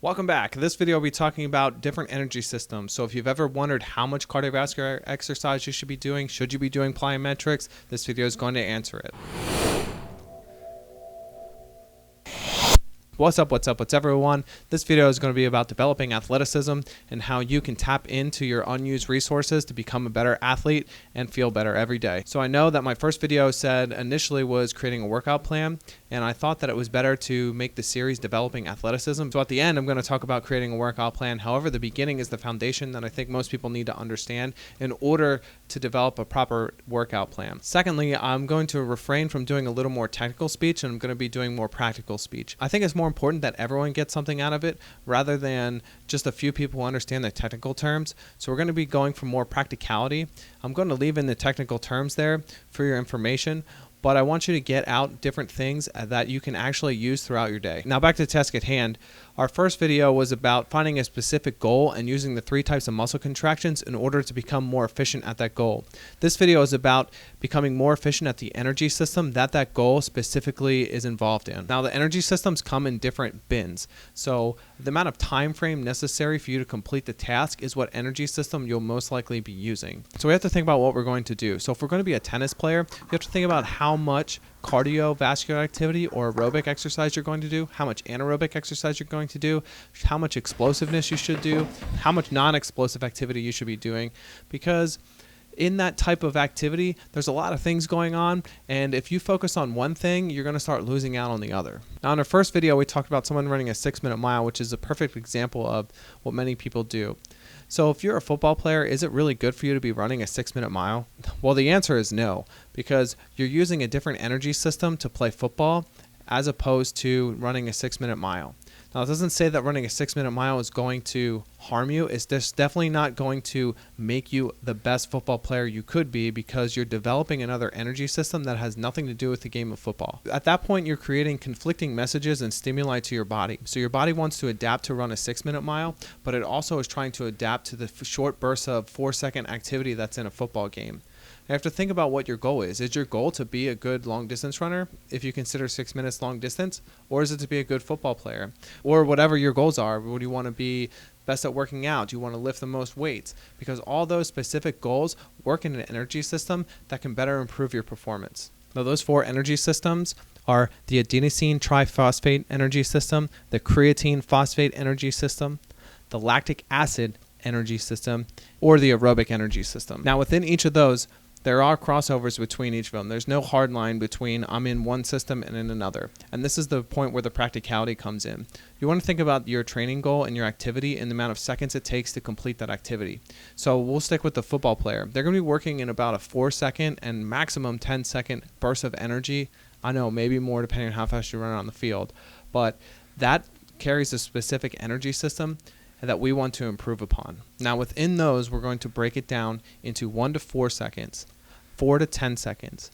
Welcome back. This video will be talking about different energy systems. So if you've ever wondered how much cardiovascular exercise you should be doing, should you be doing plyometrics, this video is going to answer it. What's up everyone? This video is going to be about developing athleticism and how you can tap into your unused resources to become a better athlete and feel better every day. So I know that my first video said initially was creating a workout plan, and I thought that it was better to make the series developing athleticism. So at the end, I'm going to talk about creating a workout plan. However, the beginning is the foundation that I think most people need to understand in order to develop a proper workout plan. Secondly, I'm going to refrain from doing a little more technical speech, and I'm going to be doing more practical speech. I think it's more important that everyone gets something out of it rather than just a few people who understand the technical terms. So we're going to be going for more practicality. I'm going to leave in the technical terms there for your information, but I want you to get out different things that you can actually use throughout your day. Now back to the task at hand. Our first video was about finding a specific goal and using the 3 types of muscle contractions in order to become more efficient at that goal. This video is about becoming more efficient at the energy system that goal specifically is involved in. Now the energy systems come in different bins. So the amount of time frame necessary for you to complete the task is what energy system you'll most likely be using. So we have to think about what we're going to do. So if we're going to be a tennis player, you have to think about how much cardiovascular activity or aerobic exercise you're going to do, how much anaerobic exercise you're going to do, how much explosiveness you should do, how much non-explosive activity you should be doing, because in that type of activity, there's a lot of things going on, and if you focus on one thing, you're going to start losing out on the other. Now, in our first video, we talked about someone running a 6-minute mile, which is a perfect example of what many people do. So if you're a football player, is it really good for you to be running a 6-minute mile? Well, the answer is no, because you're using a different energy system to play football as opposed to running a 6-minute mile. Now, it doesn't say that running a 6-minute mile is going to harm you. It's just definitely not going to make you the best football player you could be, because you're developing another energy system that has nothing to do with the game of football. At that point, you're creating conflicting messages and stimuli to your body. So your body wants to adapt to run a 6-minute mile, but it also is trying to adapt to the short bursts of 4-second activity that's in a football game. You have to think about what your goal is. Is your goal to be a good long distance runner, if you consider 6 minutes long distance, or is it to be a good football player? Or whatever your goals are. Would you want to be best at working out? Do you want to lift the most weights? Because all those specific goals work in an energy system that can better improve your performance. Now, those 4 energy systems are the adenosine triphosphate energy system, the creatine phosphate energy system, the lactic acid energy system, or the aerobic energy system. Now, within each of those, there are crossovers between each of them. There's no hard line between I'm in one system and in another. And this is the point where the practicality comes in. You want to think about your training goal and your activity and the amount of seconds it takes to complete that activity. So we'll stick with the football player. They're going to be working in about a 4-second and maximum 10-second burst of energy. I know, maybe more depending on how fast you run on the field. But that carries a specific energy system that we want to improve upon. Now within those, we're going to break it down into 1 to 4 seconds, 4 to 10 seconds,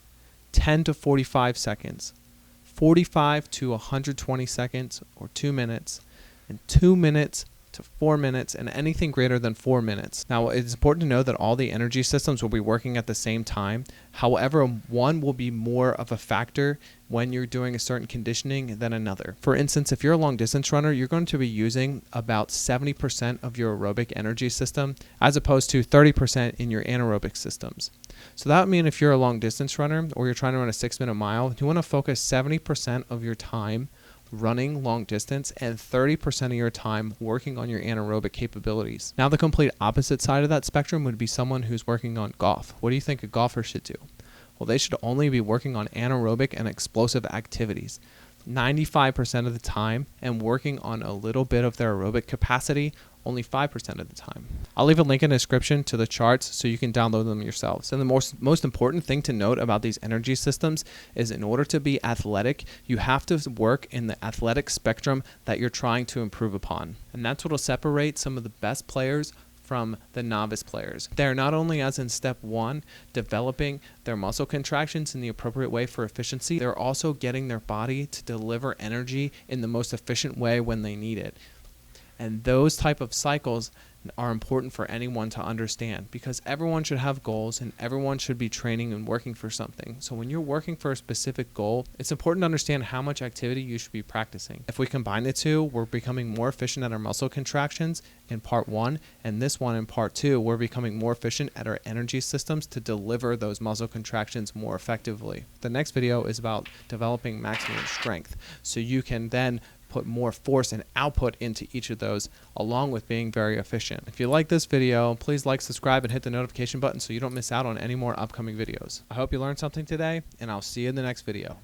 10 to 45 seconds, 45 to 120 seconds or 2 minutes, and 2 minutes to 4 minutes, and anything greater than 4 minutes. Now, it's important to know that all the energy systems will be working at the same time. However, one will be more of a factor when you're doing a certain conditioning than another. For instance, if you're a long distance runner, you're going to be using about 70% of your aerobic energy system as opposed to 30% in your anaerobic systems. So that would mean if you're a long distance runner or you're trying to run a 6-minute mile, you want to focus 70% of your time running long distance and 30% of your time working on your anaerobic capabilities. Now, the complete opposite side of that spectrum would be someone who's working on golf. What do you think a golfer should do? Well, they should only be working on anaerobic and explosive activities 95% of the time, and working on a little bit of their aerobic capacity only 5% of the time. I'll leave a link in the description to the charts so you can download them yourselves. And the most important thing to note about these energy systems is, in order to be athletic, you have to work in the athletic spectrum that you're trying to improve upon. And that's what will separate some of the best players from the novice players. They're not only, as in step 1, developing their muscle contractions in the appropriate way for efficiency, they're also getting their body to deliver energy in the most efficient way when they need it. And those type of cycles are important for anyone to understand, because everyone should have goals and everyone should be training and working for something. So when you're working for a specific goal, it's important to understand how much activity you should be practicing. If we combine the two, we're becoming more efficient at our muscle contractions in part 1, and this one in part 2, we're becoming more efficient at our energy systems to deliver those muscle contractions more effectively. The next video is about developing maximum strength, so you can then put more force and output into each of those, along with being very efficient. If you like this video, please like, subscribe, and hit the notification button so you don't miss out on any more upcoming videos. I hope you learned something today, and I'll see you in the next video.